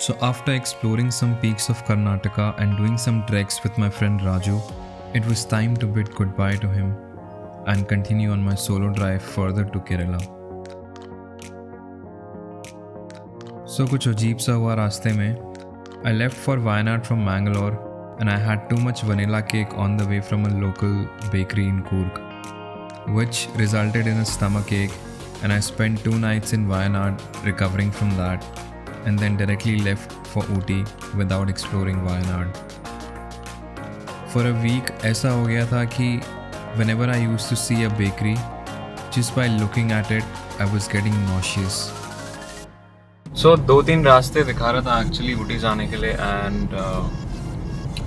So, after exploring some peaks of Karnataka and doing some treks with my friend Raju, it was time to bid goodbye to him and continue on my solo drive further to Kerala. So कुछ अजीब सा हुआ रास्ते में. I left for Wayanad from Mangalore and I had too much vanilla cake on the way from a local bakery in Coorg, which resulted in a stomach ache, and I spent 2 nights in Wayanad recovering from that and then directly left for Ooty without exploring Wayanad. For a week ऐसा हो गया था कि whenever I used to see a bakery, just by looking at it, I was getting nauseous. So 2-3 रास्ते दिखा रहा था actually Ooty जाने के लिए, and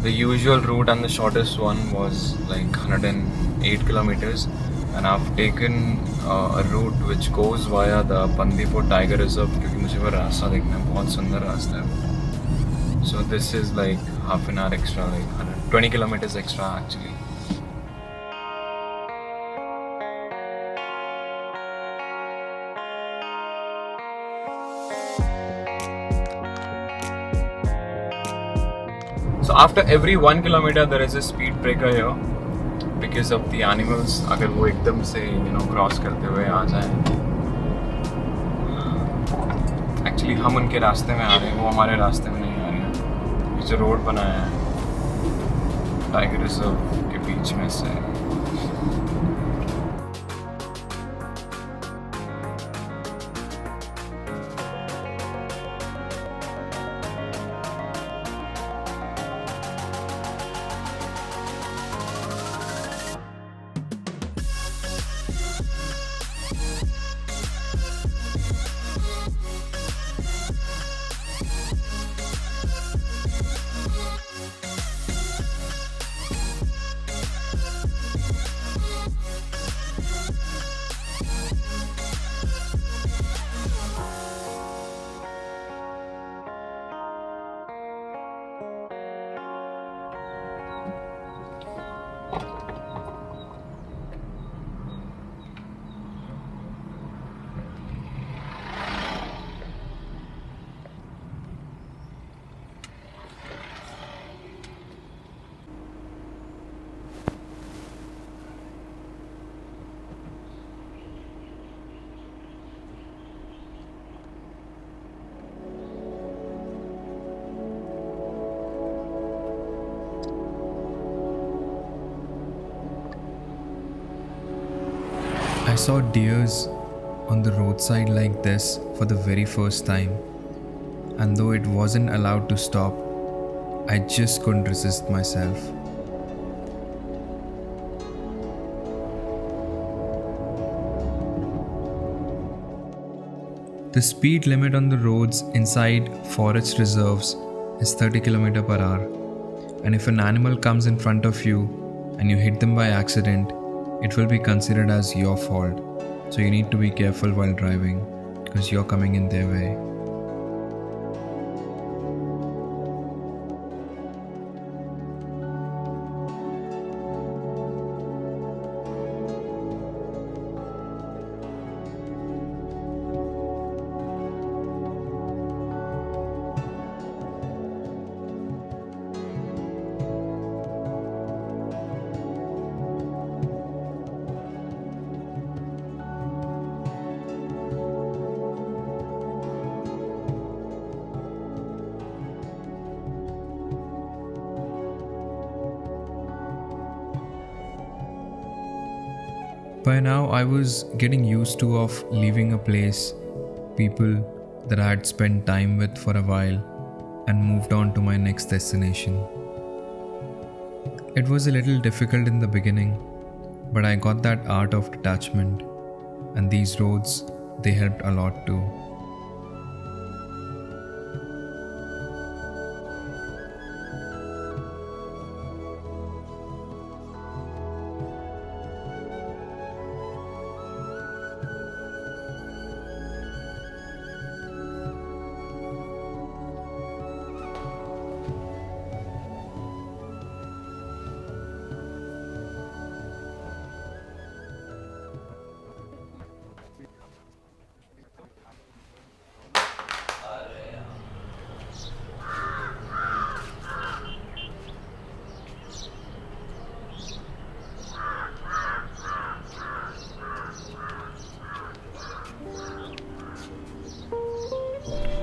the usual route and the shortest one was like 108 kilometers, and I've taken a route which goes via the Bandipur Tiger Reserve क्योंकि मुझे वो रास्ता देखना है, बहुत सुंदर रास्ता है. So this is like half an hour extra, like 120 kilometers extra actually. So after every 1 kilometer there is a speed breaker here because of the animals. अगर वो एकदम से क्रॉस करते हुए आ जाए. एक्चुअली हम उनके रास्ते में आ रहे हैं, वो हमारे रास्ते में नहीं आ रहे हैं. ये जो रोड बनाया है टाइगर रिजर्व के बीच में से, I saw deers on the roadside like this for the very first time, and though it wasn't allowed to stop, I just couldn't resist myself. The speed limit on the roads inside forest reserves is 30 km per hour, and if an animal comes in front of you and you hit them by accident, it will be considered as your fault. So you need to be careful while driving because you're coming in their way. By now, I was getting used to of leaving a place, people that I had spent time with for a while, and moved on to my next destination. It was a little difficult in the beginning, but I got that art of detachment, and these roads, they helped a lot too.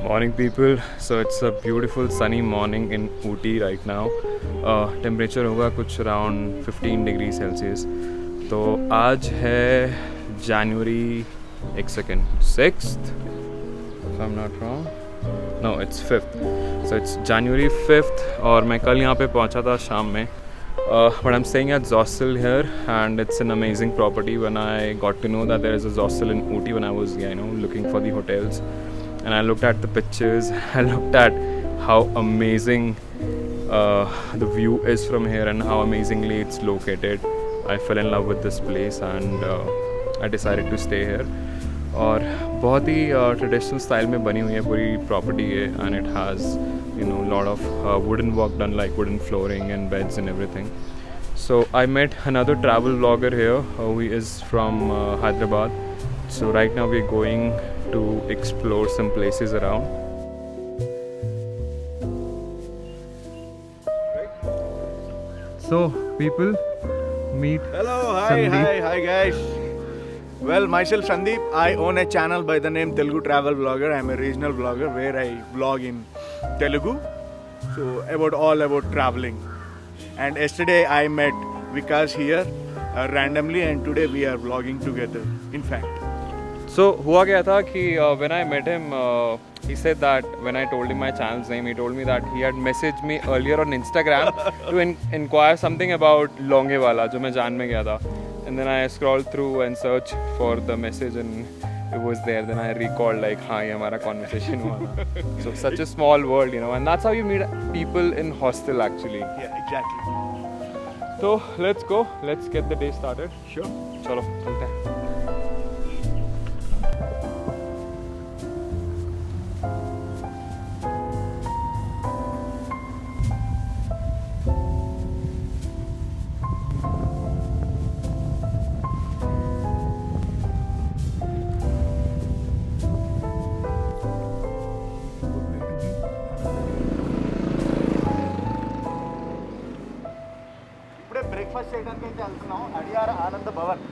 Morning people, so it's a beautiful sunny morning in Ooty right now. Temperature होगा कुछ around 15 degrees Celsius. तो आज है January 6th, if I'm not wrong. No, it's 5th. So it's January 5th और मैं कल यहाँ पे पहुँचा था शाम में. But I'm staying at Zostel here, and it's an amazing property. When I got to know that there is a Zostel in Ooty, when I was looking for the hotels, and I looked at the pictures, I looked at how amazing the view is from here and how amazingly it's located. I fell in love with this place and I decided to stay here. और बहुत ही traditional style में बनी हुई है पूरी property है, and it has lot of wooden work done, like wooden flooring and beds and everything. So I met another travel vlogger here who is from Hyderabad. So right now we're going to explore some places around. So people, meet Hello, Sandeep. hi guys. Well, myself Sandeep. I own a channel by the name Telugu Travel Vlogger. I'm a regional vlogger where I vlog in Telugu. So all about traveling. And yesterday I met Vikas here randomly, and today we are vlogging together. In fact. So हुआ क्या था कि when I met him, he said that when I told him my channel's name, he told me that he had messaged me earlier on Instagram to inquire something about Longewala, जो मैं जान में गया था. And then I scrolled through and searched for the message and it was there. Then I recalled like, हाँ ये हमारा conversation हुआ. So such a small world, and that's how you meet people in hostel actually. Yeah, exactly. So let's go. Let's get the day started. Sure. चलो चलते हैं. Breakfast చేయడానికి అయితే వెళ్తున్నాం Adyar Anand Bhavan.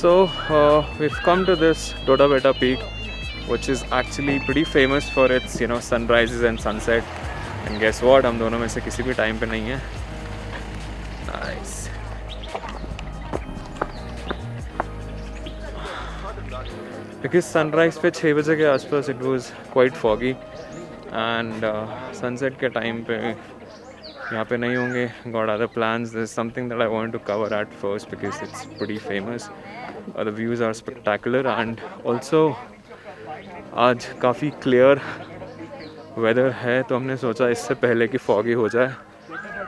So we've come to this Dodabetta Peak, which is actually pretty famous for its sunrises and sunset. And guess what? हम दोनों में से किसी भी टाइम पे नहीं है. Nice. Because sunrise पे 6 बजे के आसपास it was quite foggy, and sunset के टाइम पे यहाँ पे नहीं होंगे. Got other plans. There's something that I want to cover at first because it's pretty famous. The views are spectacular, and also आज काफ़ी clear weather है, तो हमने सोचा इससे पहले कि foggy हो जाए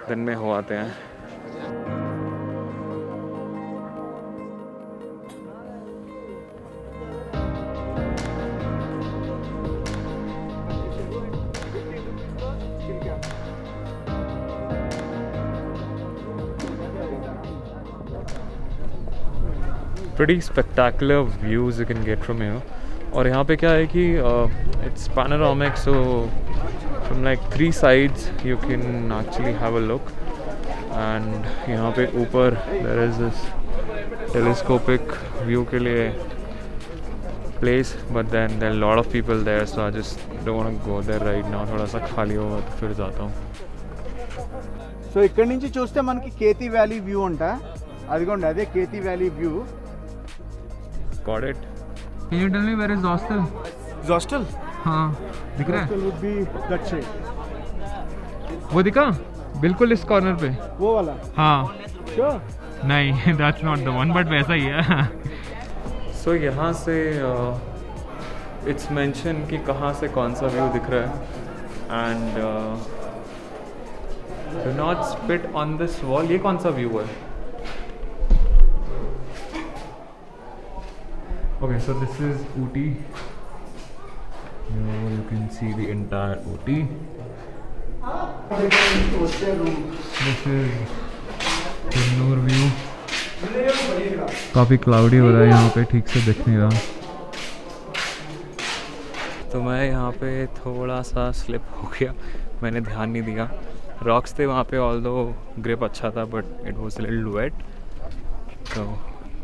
दिन में हो आते हैं. Pretty spectacular views you can get from here. और यहाँ पे क्या है कि it's panoramic, so from like 3 sides you can actually have a look. And यहाँ पे ऊपर there is this telescopic view के लिए place, but then there are a lot of people there, so I just don't want to go there right now. थोड़ा सा खाली होगा तो फिर जाता हूँ. సో ఇక్కడ నుంచి చూస్తే మనకి కేతి వ్యాలీ వ్యూ అంట. అదిగోండి అదే Kethi valley view. Got it. Can you tell me where is Zostel? Zostel? हाँ दिख रहा है. Zostel would be that shade. वो दिखा? बिल्कुल इस कॉर्नर पे वो वाला हाँ श्योर नहीं that's not the one but वैसा ही है सो यहाँ से इट्स मेंशन कि कहाँ से कौन सा व्यू दिख रहा है and do not spit on this wall. ये कौन सा व्यू है? Okay, so this is Ooty. You can see the entire Ooty. This is Kannur view. काफ़ी क्लाउडी हो रहा है यहाँ पे, ठीक से दिख नहीं रहा. तो मैं यहाँ पे थोड़ा सा स्लिप हो गया, मैंने ध्यान नहीं दिया. रॉक्स थे वहाँ पे, ऑल्दो ग्रिप अच्छा था but it was little wet. तो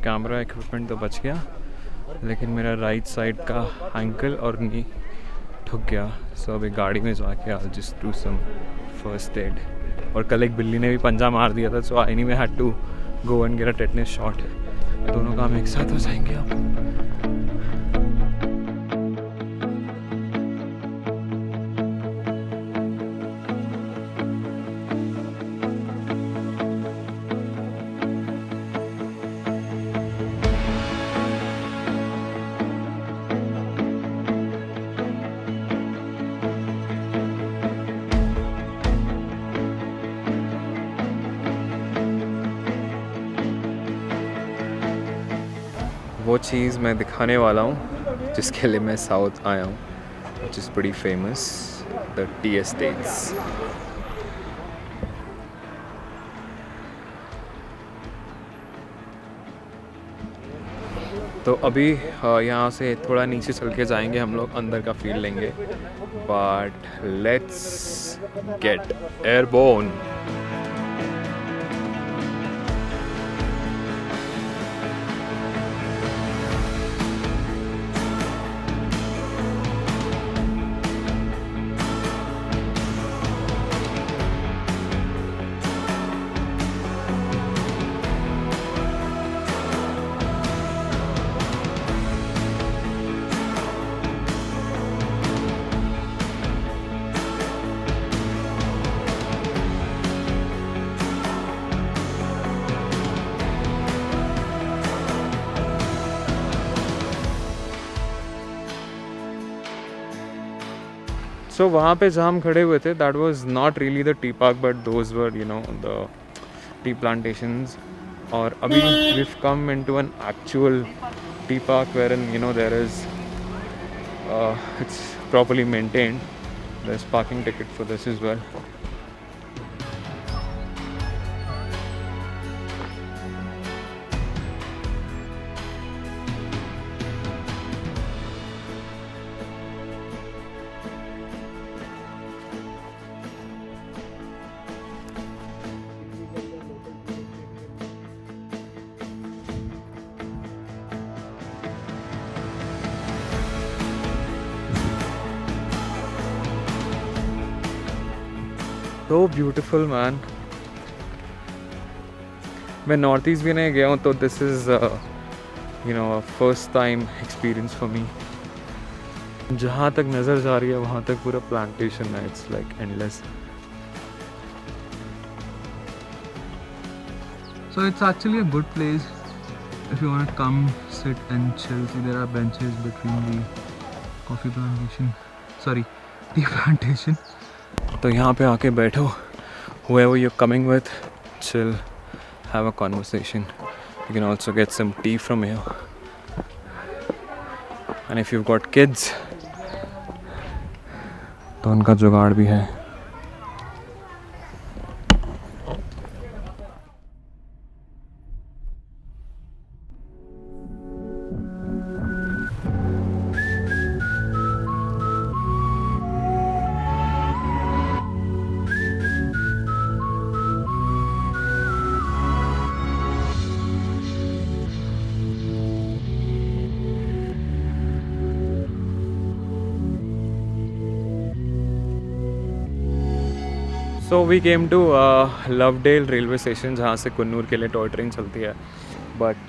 कैमरा इक्विपमेंट तो बच गया, लेकिन मेरा राइट साइड का एंकल और नी ठुक गया. सो अभी गाड़ी में जाके आई just do some first aid. और कल एक बिल्ली ने भी पंजा मार दिया था, so I knew we had to go and get a tetanus shot. दोनों काम एक साथ हो जाएंगे अब. वो चीज़ मैं दिखाने वाला हूँ जिसके लिए मैं साउथ आया हूँ, which is pretty famous, the tea estates. तो अभी यहाँ से थोड़ा नीचे चल के जाएंगे हम लोग, अंदर का फील लेंगे. But let's get airborne. So वहाँ पे जहाँ हम खड़े हुए थे, that was not really the tea park but those were you know the tea plantations. और अभी we've come into an actual tea park wherein you know there is it's properly maintained. There's parking ticket for this as well. So beautiful man. मैं north east भी नहीं गया हूँ, तो this is you know first time experience for me. जहाँ तक नज़र जा रही है वहाँ तक पूरा प्लांटेशन है. It's like endless. So it's actually a good place if you want to come, sit and chill. See, there are benches between the coffee plantation. Sorry, tea plantation. तो यहाँ पे आके बैठो, whoever you're coming with, chill, have a conversation. You can also get some tea from here. And if you've got kids, तो उनका जुगाड़ भी है. So we came to Lovedale railway station, जहाँ से कन्नूर के लिए टॉय ट्रेन चलती है. बट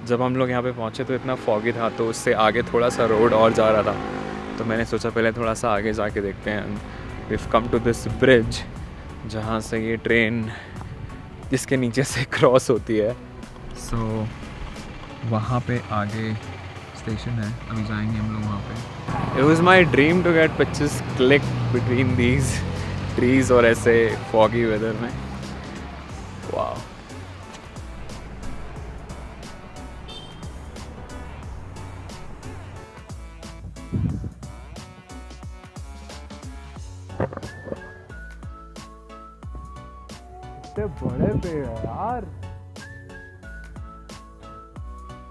जब हम लोग यहाँ पे पहुँचे तो इतना फॉगी था, तो उससे आगे थोड़ा सा रोड और जा रहा था. तो मैंने सोचा पहले थोड़ा सा आगे जाके देखते हैं. We have come to this bridge जहाँ से ये ट्रेन जिसके नीचे से क्रॉस होती है। सो वहाँ पे आगे स्टेशन है, अभी जाएंगे हम लोग वहाँ पे। It was my dream to get pictures clicked between these trees और ऐसे foggy weather में। Wow. इतने बड़े पेड़ है यार।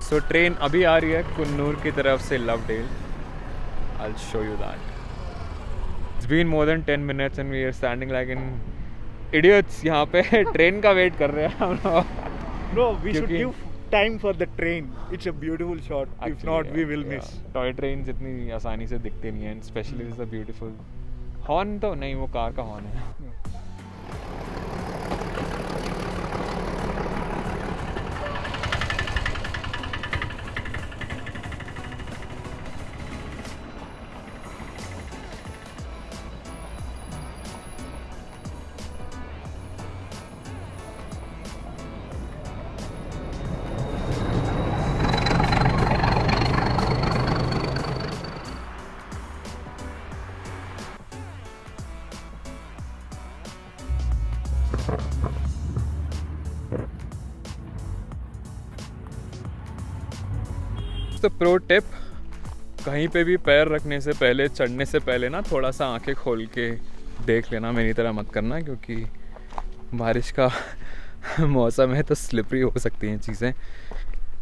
So ट्रेन अभी आ रही है कुन्नूर की तरफ से Lovedale. I'll show you that. It's been more than 10 minutes and we are standing like in idiots यहाँ पे ट्रेन का वेट कर रहे हैं हम लोग। No, we should give time for the train. It's a beautiful shot. If not, we will miss. Toy train इतनी आसानी से दिखते नहीं हैं, specially this is a beautiful. Horn तो नहीं, वो कार का हॉर्न है। तो प्रो टिप, कहीं पे भी पैर रखने से पहले, चढ़ने से पहले ना थोड़ा सा आंखें खोल के देख लेना। मेरी तरह मत करना, क्योंकि बारिश का मौसम है तो स्लिपरी हो सकती हैं चीज़ें।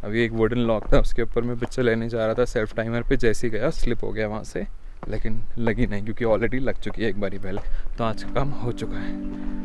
अभी एक वुडन लॉक था, उसके ऊपर मैं पिक्चर लेने जा रहा था सेल्फ टाइमर पे, जैसे ही गया स्लिप हो गया वहाँ से, लेकिन लगी नहीं क्योंकि ऑलरेडी लग चुकी है एक बारी पहले। तो आज का काम हो चुका है।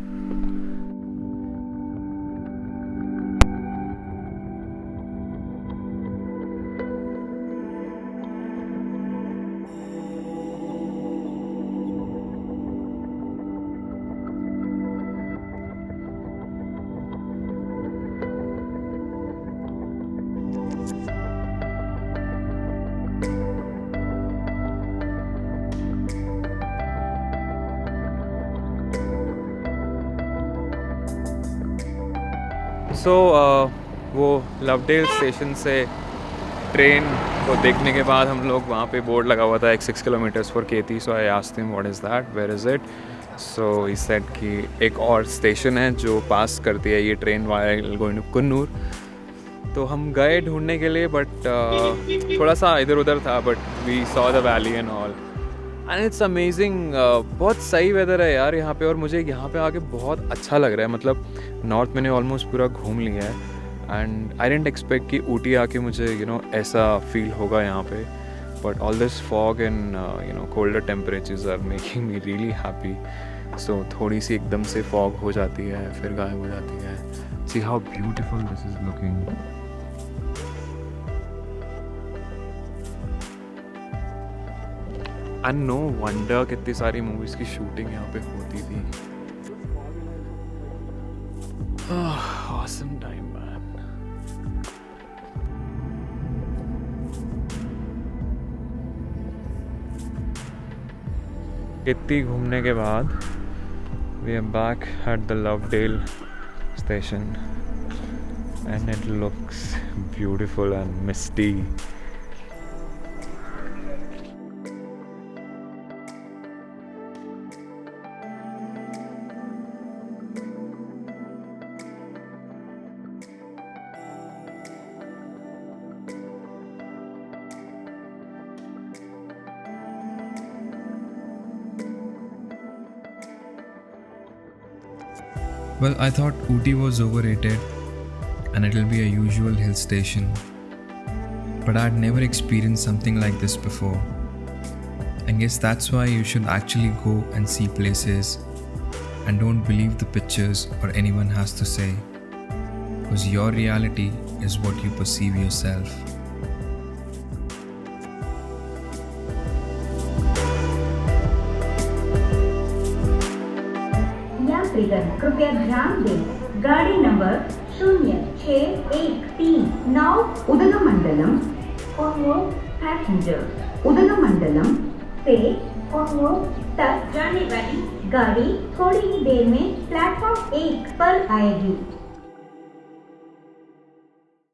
वो लवडेल स्टेशन से ट्रेन को देखने के बाद हम लोग, वहाँ पे बोर्ड लगा हुआ था 6 kilometres for Ketti. So I asked him what is that, where is it. So he said कि एक और स्टेशन है जो पास करती है ये train while going to Coonoor. तो हम गए ढूंढने के लिए, बट थोड़ा सा इधर उधर था, but we saw the valley and all and it's amazing. बहुत सही वेदर है यार यहाँ पे, और मुझे यहाँ पे आके बहुत अच्छा लग रहा है। मतलब नॉर्थ मैंने ऑलमोस्ट पूरा घूम लिया है एंड आई डिडंट एक्सपेक्ट कि ऊटी आके मुझे ऐसा फील होगा यहाँ पे। But all this fog and colder temperatures are making me really happy. So थोड़ी सी एकदम से फॉग हो जाती है, फिर गायब हो जाती है। See how beautiful this is looking. And no wonder कितनी सारी मूवीज़ की शूटिंग यहाँ पे होती थी। Awesome time, man. इतनी घूमने के बाद we are back at the Lovedale station and it looks beautiful and misty. Well, I thought Ooty was overrated and it'll be a usual hill station. But I'd never experienced something like this before. I guess that's why you should actually go and see places and don't believe the pictures or anyone has to say. Because your reality is what you perceive yourself. कृपया ध्यान दें, गाड़ी number 0613 now Udagamandalem for more passengers. Udagamandalem से कन्नौज तक जाने वाली गाड़ी थोड़ी ही देर में प्लेटफॉर्म 1 पर आएगी।